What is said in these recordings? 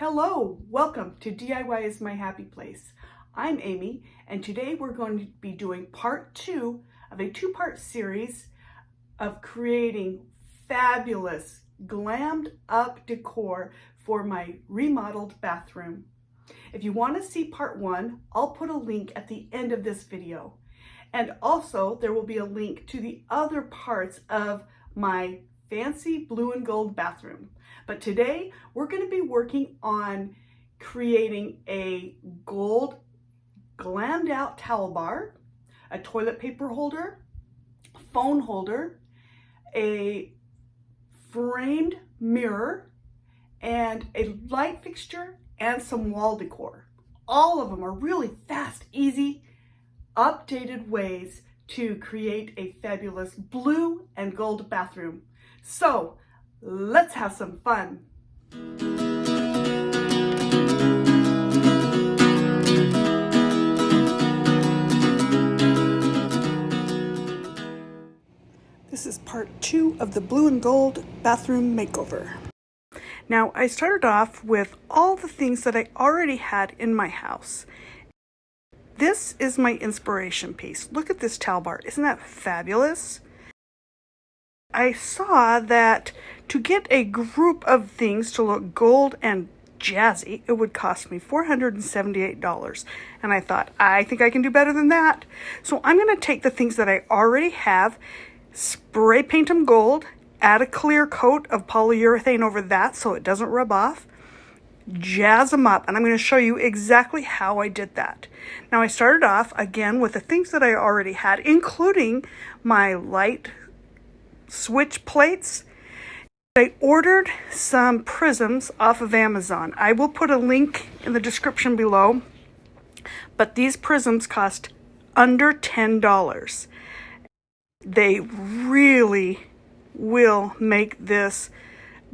Hello, welcome to DIY is my happy place. I'm Amy, and today we're going to be doing part 2 of a 2-part series of creating fabulous glammed up decor for my remodeled bathroom. If you want to see part 1, I'll put a link at the end of this video. And also there will be a link to the other parts of my fancy blue and gold bathroom. But today we're going to be working on creating a gold glammed out towel bar, a toilet paper holder, phone holder, a framed mirror, and a light fixture and some wall decor. All of them are really fast, easy, updated ways to create a fabulous blue and gold bathroom. So let's have some fun. This is part 2 of the blue and gold bathroom makeover. Now, I started off with all the things that I already had in my house. This is my inspiration piece. Look at this towel bar. Isn't that fabulous? I saw that to get a group of things to look gold and jazzy, it would cost me $478. And I thought, I think I can do better than that. So I'm going to take the things that I already have, spray paint them gold, add a clear coat of polyurethane over that so it doesn't rub off, jazz them up, and I'm going to show you exactly how I did that. Now, I started off again with the things that I already had, including my light switch plates. I ordered some prisms off of Amazon. I will put a link in the description below, but these prisms cost under $10. They really will make this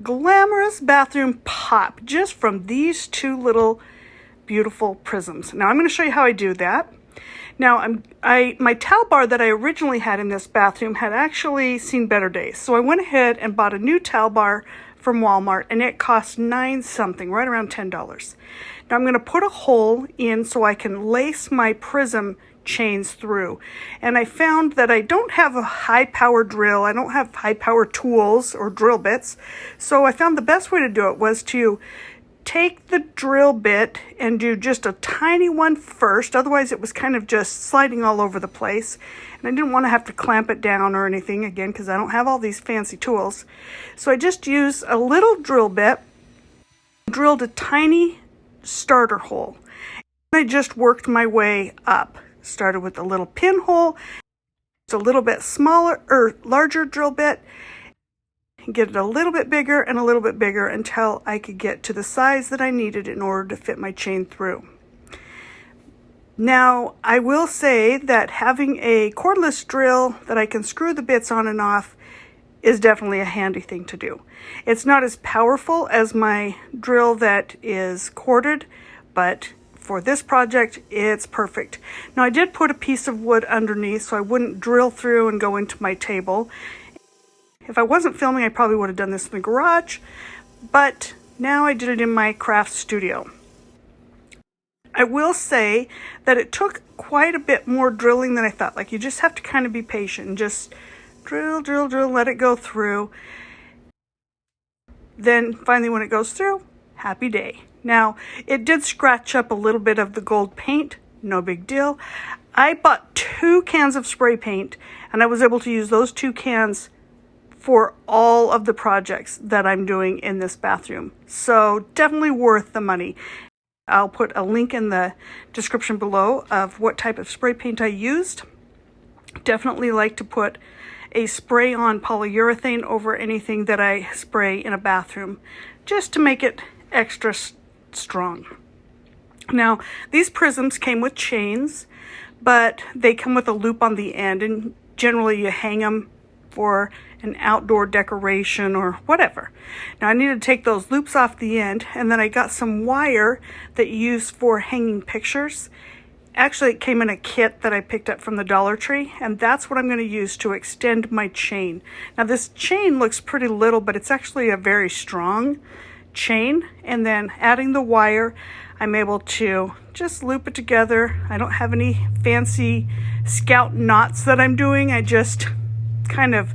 glamorous bathroom pop just from these two little beautiful prisms. Now I'm going to show you how I do that. Now my towel bar that I originally had in this bathroom had actually seen better days. So I went ahead and bought a new towel bar from Walmart, and it cost $9 something, right around $10. Now I'm going to put a hole in so I can lace my prism chains through. And I found that I don't have a high power drill. I don't have high power tools or drill bits. So I found the best way to do it was to take the drill bit and do just a tiny one first. Otherwise it was kind of just sliding all over the place. And I didn't want to have to clamp it down or anything again because I don't have all these fancy tools. So I just used a little drill bit, drilled a tiny starter hole. And I just worked my way up. Started with a little pinhole, it's a little bit smaller or larger drill bit, and get it a little bit bigger and a little bit bigger until I could get to the size that I needed in order to fit my chain through. Now, I will say that having a cordless drill that I can screw the bits on and off is definitely a handy thing to do. It's not as powerful as my drill that is corded, but for this project, it's perfect. Now, I did put a piece of wood underneath so I wouldn't drill through and go into my table. If I wasn't filming, I probably would have done this in the garage, but now I did it in my craft studio. I will say that it took quite a bit more drilling than I thought. Like, you just have to kind of be patient and just drill, drill, drill, let it go through. Then finally when it goes through, happy day. Now, it did scratch up a little bit of the gold paint, no big deal. I bought 2 cans of spray paint, and I was able to use those 2 cans for all of the projects that I'm doing in this bathroom. So definitely worth the money. I'll put a link in the description below of what type of spray paint I used. Definitely like to put a spray-on polyurethane over anything that I spray in a bathroom, just to make it extra strong. Now, these prisms came with chains, but they come with a loop on the end, and generally you hang them for an outdoor decoration or whatever. Now, I need to take those loops off the end, and then I got some wire that you use for hanging pictures. Actually, it came in a kit that I picked up from the Dollar Tree, and that's what I'm going to use to extend my chain. Now, this chain looks pretty little, but it's actually a very strong chain, and then adding the wire, I'm able to just loop it together. I don't have any fancy scout knots that I'm doing. I just kind of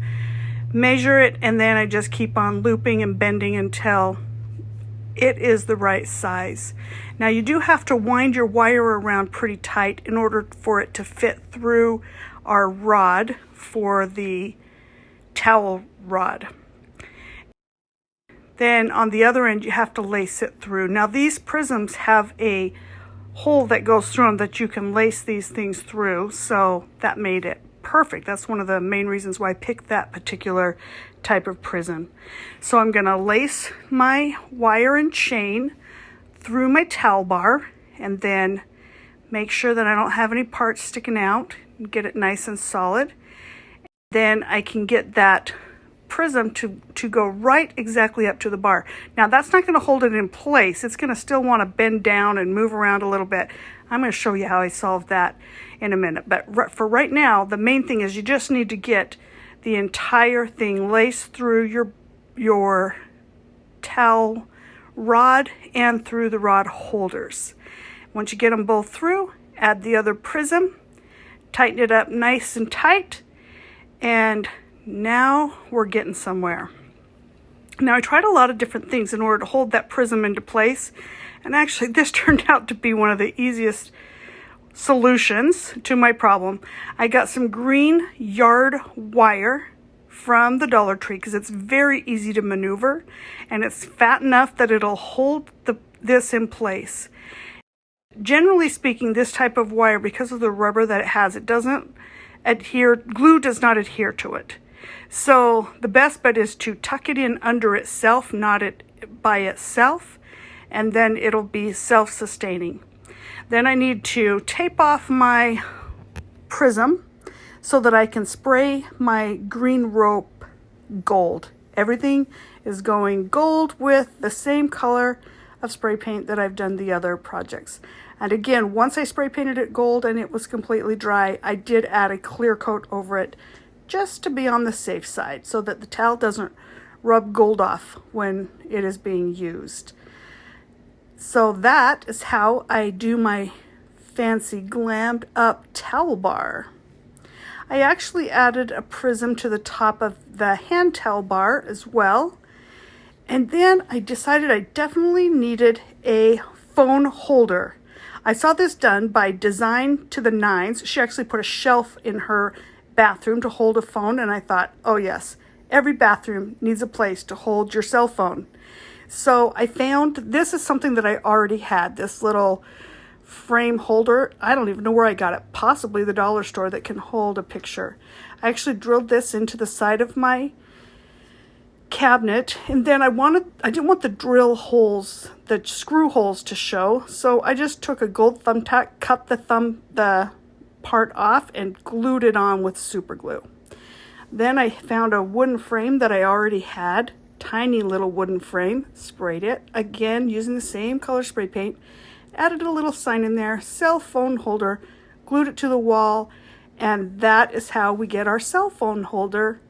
measure it, and then I just keep on looping and bending until it is the right size. Now you do have to wind your wire around pretty tight in order for it to fit through our rod for the towel rod. Then on the other end you have to lace it through. Now these prisms have a hole that goes through them that you can lace these things through, so that made it perfect. That's one of the main reasons why I picked that particular type of prism. So I'm going to lace my wire and chain through my towel bar, and then make sure that I don't have any parts sticking out and get it nice and solid. Then I can get that prism to go right exactly up to the bar. Now that's not going to hold it in place. It's going to still want to bend down and move around a little bit. I'm going to show you how I solve that in a minute. But for right now, the main thing is you just need to get the entire thing laced through your towel rod and through the rod holders. Once you get them both through, add the other prism, tighten it up nice and tight, and now we're getting somewhere. Now I tried a lot of different things in order to hold that prism into place, and actually this turned out to be one of the easiest solutions to my problem. I got some green yard wire from the Dollar Tree because it's very easy to maneuver, and it's fat enough that it'll hold this in place. Generally speaking, this type of wire, because of the rubber that it has, it doesn't adhere, glue does not adhere to it. So the best bet is to tuck it in under itself, knot it by itself, and then it'll be self-sustaining. Then I need to tape off my prism so that I can spray my green rope gold. Everything is going gold with the same color of spray paint that I've done the other projects. And again, once I spray painted it gold and it was completely dry, I did add a clear coat over it just to be on the safe side so that the towel doesn't rub gold off when it is being used. So that is how I do my fancy glammed up towel bar. I actually added a prism to the top of the hand towel bar as well. And then I decided I definitely needed a phone holder. I saw this done by Design to the Nines. She actually put a shelf in her bathroom to hold a phone, and I thought, oh yes, every bathroom needs a place to hold your cell phone. So I found this is something that I already had, this little frame holder. I don't even know where I got it, possibly the dollar store, that can hold a picture. I actually drilled this into the side of my cabinet, and then I didn't want the drill holes, the screw holes to show, so I just took a gold thumbtack, cut the part off, and glued it on with super glue. Then I found a wooden frame that I already had, tiny little wooden frame, sprayed it again using the same color spray paint, added a little sign in there, cell phone holder, glued it to the wall, and that is how we get our cell phone holder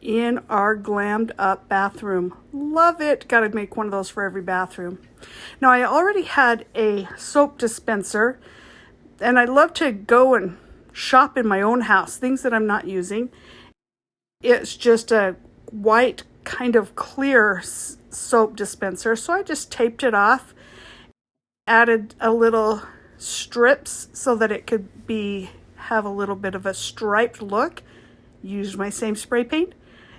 in our glammed up bathroom. Love it. Got to make one of those for every bathroom. Now I already had a soap dispenser, and I love to go and shop in my own house, things that I'm not using. It's just a white kind of clear soap dispenser, so I just taped it off, added a little strips so that it could have a little bit of a striped look, used my same spray paint,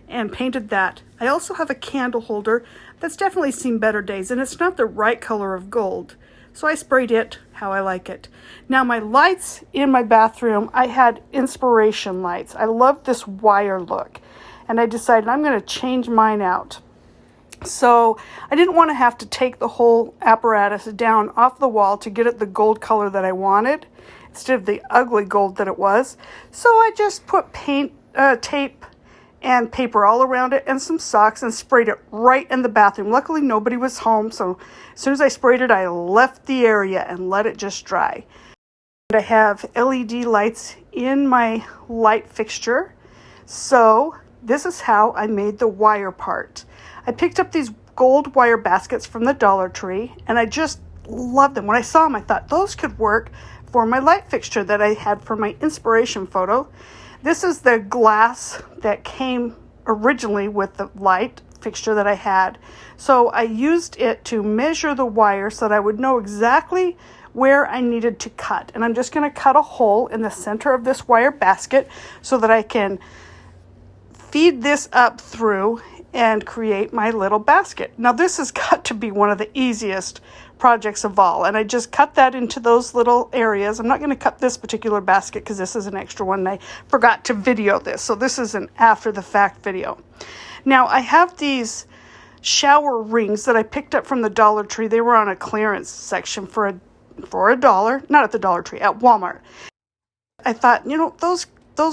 and painted that. I also have a candle holder that's definitely seen better days, and it's not the right color of gold, so I sprayed it how I like it. Now my lights in my bathroom, I had inspiration lights. I love this wire look, and I decided I'm going to change mine out. So I didn't want to have to take the whole apparatus down off the wall to get it the gold color that I wanted, instead of the ugly gold that it was. So I just put tape and paper all around it and some socks and sprayed it right in the bathroom. Luckily nobody was home, so as soon as I sprayed it, I left the area and let it just dry. And I have LED lights in my light fixture. So this is how I made the wire part. I picked up these gold wire baskets from the Dollar Tree, and I just loved them. When I saw them, I thought those could work for my light fixture that I had for my inspiration photo. This is the glass that came originally with the light fixture that I had. So I used it to measure the wire so that I would know exactly where I needed to cut. And I'm just going to cut a hole in the center of this wire basket so that I can feed this up through and create my little basket. Now this has got to be one of the easiest projects of all, and I just cut that into those little areas. I'm not going to cut this particular basket because this is an extra one and I forgot to video this, so this is an after the fact video. Now I have these shower rings that I picked up from the Dollar Tree. They were on a clearance section for $1, not at the Dollar Tree, at Walmart. I thought, you know, those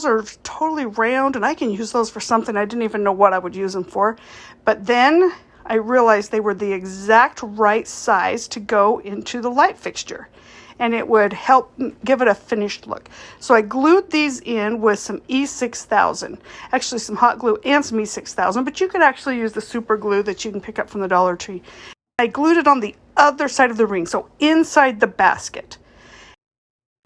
are totally round and I can use those for something. I didn't even know what I would use them for. But then I realized they were the exact right size to go into the light fixture, and it would help give it a finished look. So I glued these in with some E6000, actually some hot glue and some E6000, but you could actually use the super glue that you can pick up from the Dollar Tree. I glued it on the other side of the ring, so inside the basket.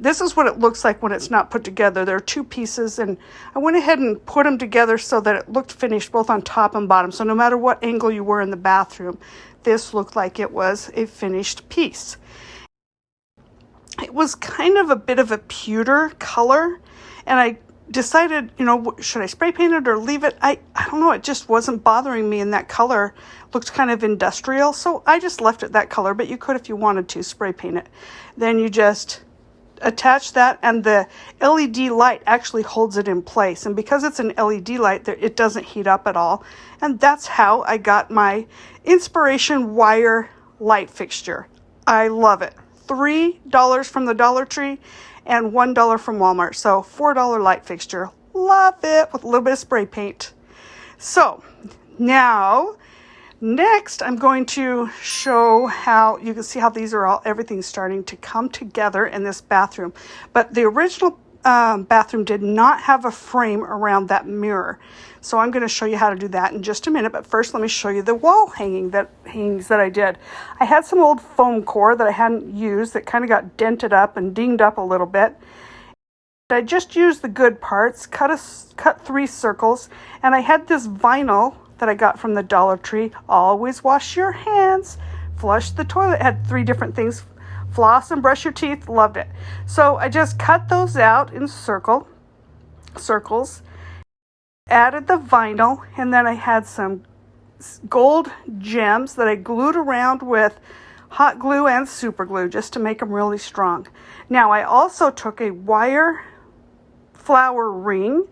This is what it looks like when it's not put together. There are two pieces, and I went ahead and put them together so that it looked finished both on top and bottom. So no matter what angle you were in the bathroom, this looked like it was a finished piece. It was kind of a bit of a pewter color, and I decided, you know, should I spray paint it or leave it? I don't know, it just wasn't bothering me, and that color looked kind of industrial, so I just left it that color, but you could, if you wanted to, spray paint it. Then you just attach that, and the LED light actually holds it in place, and because it's an LED light, it doesn't heat up at all. And that's how I got my inspiration wire light fixture. I love it. $3 from the Dollar Tree and $1 from Walmart, so $4 light fixture. Love it, with a little bit of spray paint. So now next, I'm going to show how you can see how these are all, everything's starting to come together in this bathroom. But the original bathroom did not have a frame around that mirror. So I'm going to show you how to do that in just a minute. But first, let me show you the wall hangings that I did. I had some old foam core that I hadn't used that kind of got dented up and dinged up a little bit. I just used the good parts, cut 3 circles, and I had this vinyl that I got from the Dollar Tree. Always wash your hands, flush the toilet. It had 3 different things. Floss and brush your teeth. Loved it. So I just cut those out in circles, added the vinyl, and then I had some gold gems that I glued around with hot glue and super glue just to make them really strong. Now I also took a wire flower ring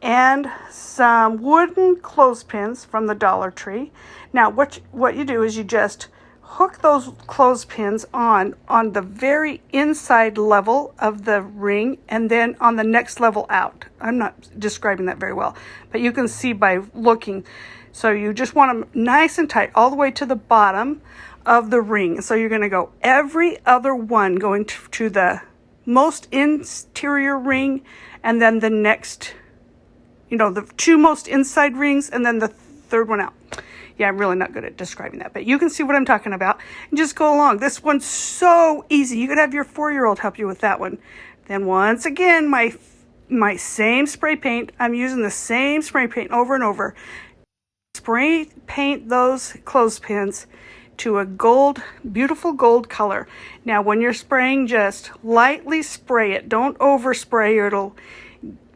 and some wooden clothespins from the Dollar Tree. Now what you do is you just hook those clothespins on the very inside level of the ring and then on the next level out. I'm not describing that very well, but you can see by looking. So you just want them nice and tight all the way to the bottom of the ring. So you're going to go every other one going to the most interior ring, and then the next, the 2 most inside rings, and then the 3rd one out. Yeah, I'm really not good at describing that, but you can see what I'm talking about. And just go along. This one's so easy. You could have your 4-year-old help you with that one. Then once again, my same spray paint. I'm using the same spray paint over and over. Spray paint those clothespins to a gold, beautiful gold color. Now, when you're spraying, just lightly spray it. Don't overspray or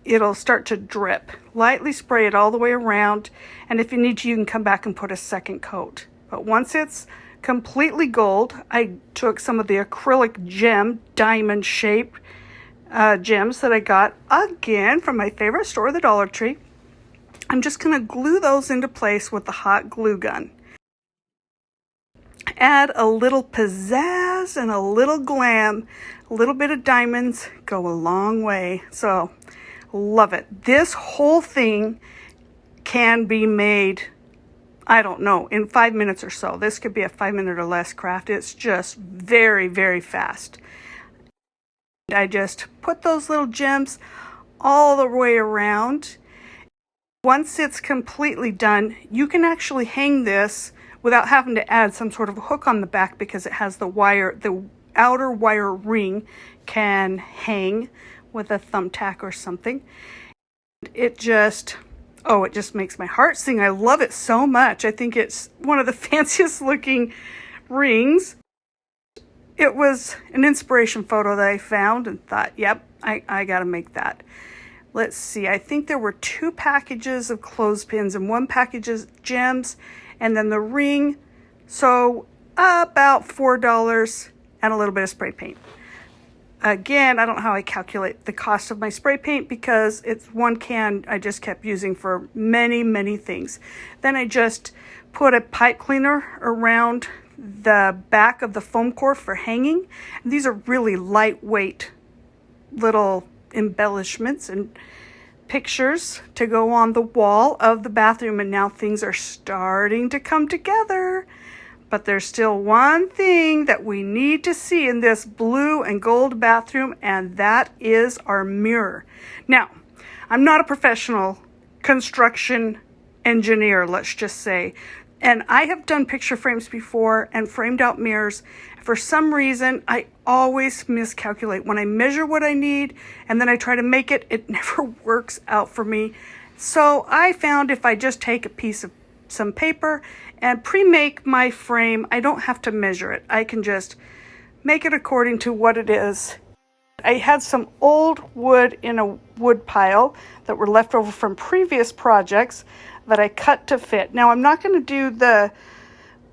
it'll start to drip. Lightly spray it all the way around, and if you need to, you can come back and put a second coat. But once it's completely gold, I took some of the acrylic gem diamond shaped gems that I got again from my favorite store, the Dollar Tree. I'm just going to glue those into place with the hot glue gun. Add a little pizzazz and a little glam. A little bit of diamonds go a long way. So love it. This whole thing can be made, I don't know, in 5 minutes or so. This could be a 5-minute or less craft. It's just very, very fast. I just put those little gems all the way around. Once it's completely done, you can actually hang this without having to add some sort of hook on the back, because it has the wire, the outer wire ring can hang with a thumbtack or something. It just, oh, it just makes my heart sing. I love it so much. I think it's one of the fanciest looking rings. It was an inspiration photo that I found and thought, yep, I got to make that. Let's see, I think there were 2 packages of clothespins and 1 package of gems, and then the ring. So about $4 and a little bit of spray paint. Again, I don't know how I calculate the cost of my spray paint, because it's 1 can I just kept using for many things. Then I just put a pipe cleaner around the back of the foam core for hanging. And these are really lightweight little embellishments and pictures to go on the wall of the bathroom. And now things are starting to come together. But there's still one thing that we need to see in this blue and gold bathroom, and that is our mirror. Now, I'm not a professional construction engineer, let's just say, and I have done picture frames before and framed out mirrors. For some reason, I always miscalculate. When I measure what I need and then I try to make it, it never works out for me. So I found if I just take a piece of some paper and pre-make my frame, I don't have to measure it. I can just make it according to what it is. I had some old wood in a wood pile that were left over from previous projects that I cut to fit. Now I'm not going to do the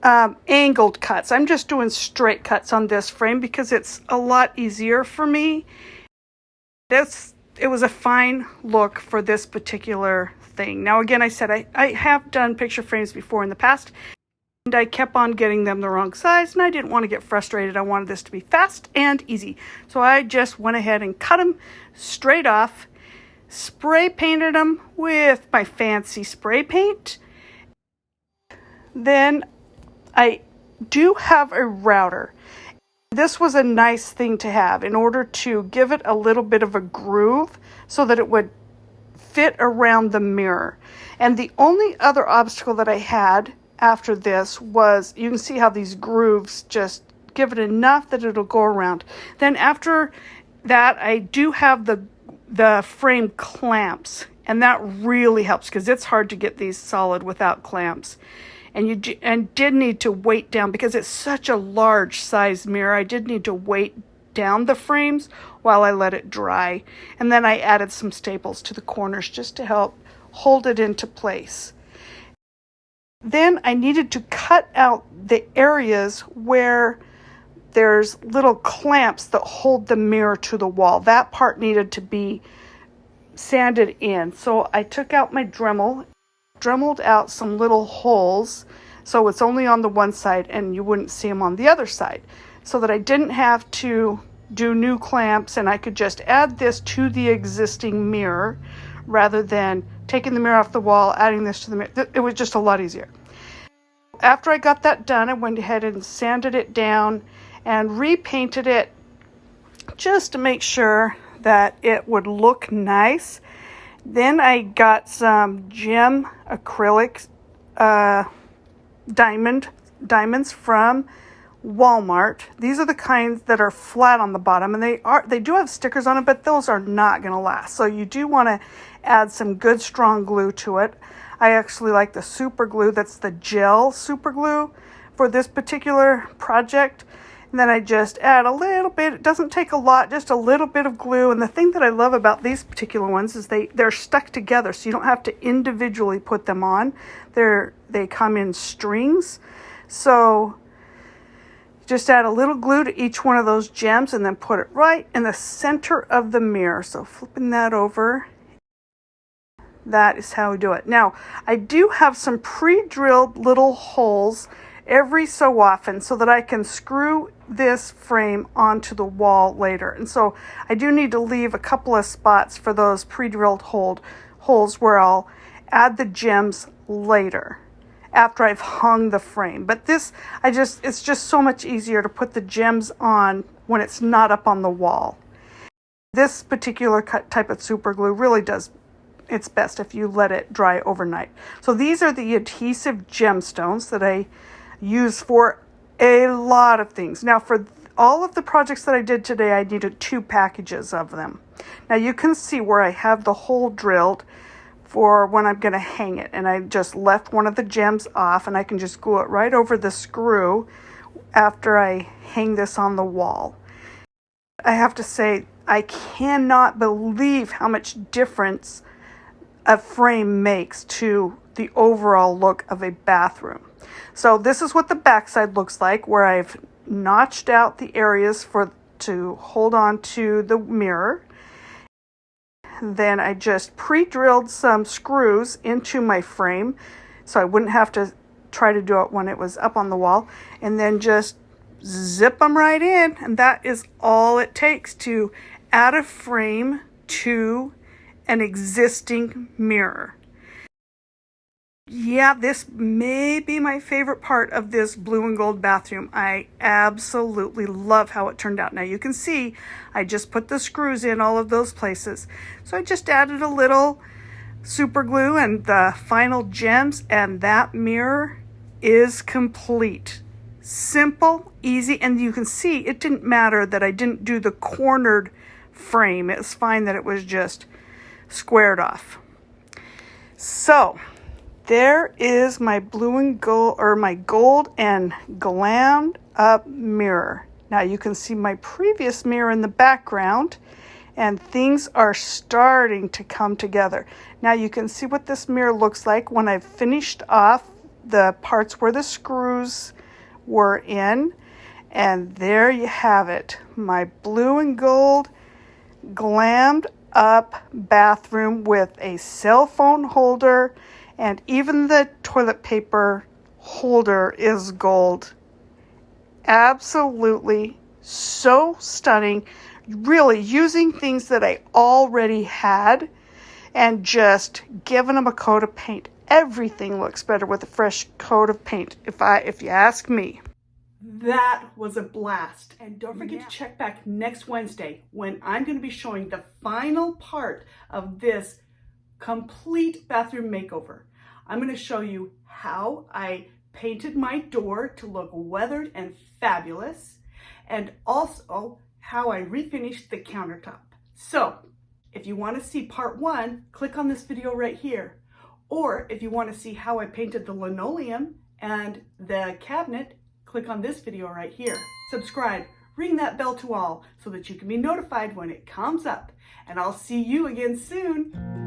angled cuts. I'm just doing straight cuts on this frame because it's a lot easier for me. It was a fine look for this particular thing. Now again, I said I have done picture frames before in the past, and I kept on getting them the wrong size, and I didn't want to get frustrated. I wanted this to be fast and easy. So I just went ahead and cut them straight off, spray painted them with my fancy spray paint. Then I do have a router. This was a nice thing to have in order to give it a little bit of a groove so that it would fit around the mirror. And the only other obstacle that I had after this was, you can see how these grooves just give it enough that it'll go around. Then after that, I do have the frame clamps, and that really helps because it's hard to get these solid without clamps. And did need to weight down, because it's such a large size mirror, I did need to weight down the frames while I let it dry. And then I added some staples to the corners just to help hold it into place. Then I needed to cut out the areas where there's little clamps that hold the mirror to the wall. That part needed to be sanded in. So I took out my dremeled out some little holes so it's only on the one side and you wouldn't see them on the other side, so that I didn't have to do new clamps and I could just add this to the existing mirror rather than taking the mirror off the wall, adding this to the mirror. It was just a lot easier. After I got that done, I went ahead and sanded it down and repainted it just to make sure that it would look nice. Then I got some gem acrylic diamonds from Walmart. These are the kinds that are flat on the bottom, and they do have stickers on it, but those are not going to last. So you do want to add some good strong glue to it. I actually like the super glue. That's the gel super glue for this particular project. And then I just add a little bit. It doesn't take a lot, just a little bit of glue. And the thing that I love about these particular ones is they're stuck together, so you don't have to individually put them on. They come in strings. So just add a little glue to each one of those gems and then put it right in the center of the mirror. So flipping that over, that is how we do it. Now, I do have some pre-drilled little holes every so often so that I can screw this frame onto the wall later. And so I do need to leave a couple of spots for those pre-drilled holes where I'll add the gems later after I've hung the frame. But it's just so much easier to put the gems on when it's not up on the wall. This particular type of super glue really does its best if you let it dry overnight. So these are the adhesive gemstones that I used for a lot of things. Now for all of the projects that I did today, I needed 2 packages of them. Now you can see where I have the hole drilled for when I'm going to hang it, and I just left one of the gems off, and I can just glue it right over the screw after I hang this on the wall. I have to say, I cannot believe how much difference a frame makes to the overall look of a bathroom. So this is what the backside looks like, where I've notched out the areas to hold on to the mirror. Then I just pre-drilled some screws into my frame so I wouldn't have to try to do it when it was up on the wall, and then just zip them right in, and that is all it takes to add a frame to an existing mirror. Yeah, this may be my favorite part of this blue and gold bathroom. I absolutely love how it turned out. Now you can see I just put the screws in all of those places. So I just added a little super glue and the final gems, and that mirror is complete. Simple, easy, and you can see it didn't matter that I didn't do the cornered frame. It's fine that it was just squared off. So there is my blue and gold, or my gold and glammed up mirror. Now you can see my previous mirror in the background, and things are starting to come together. Now you can see what this mirror looks like when I've finished off the parts where the screws were in, and there you have it, my blue and gold glammed up bathroom with a cell phone holder, and even the toilet paper holder is gold. Absolutely so stunning. Really using things that I already had and just giving them a coat of paint. Everything looks better with a fresh coat of paint, if you ask me. That was a blast. And don't forget to check back next Wednesday when I'm going to be showing the final part of this complete bathroom makeover. I'm going to show you how I painted my door to look weathered and fabulous, and also how I refinished the countertop. So if you want to see part 1, click on this video right here. Or if you want to see how I painted the linoleum and the cabinet, click on this video right here. Subscribe, ring that bell to all so that you can be notified when it comes up. And I'll see you again soon.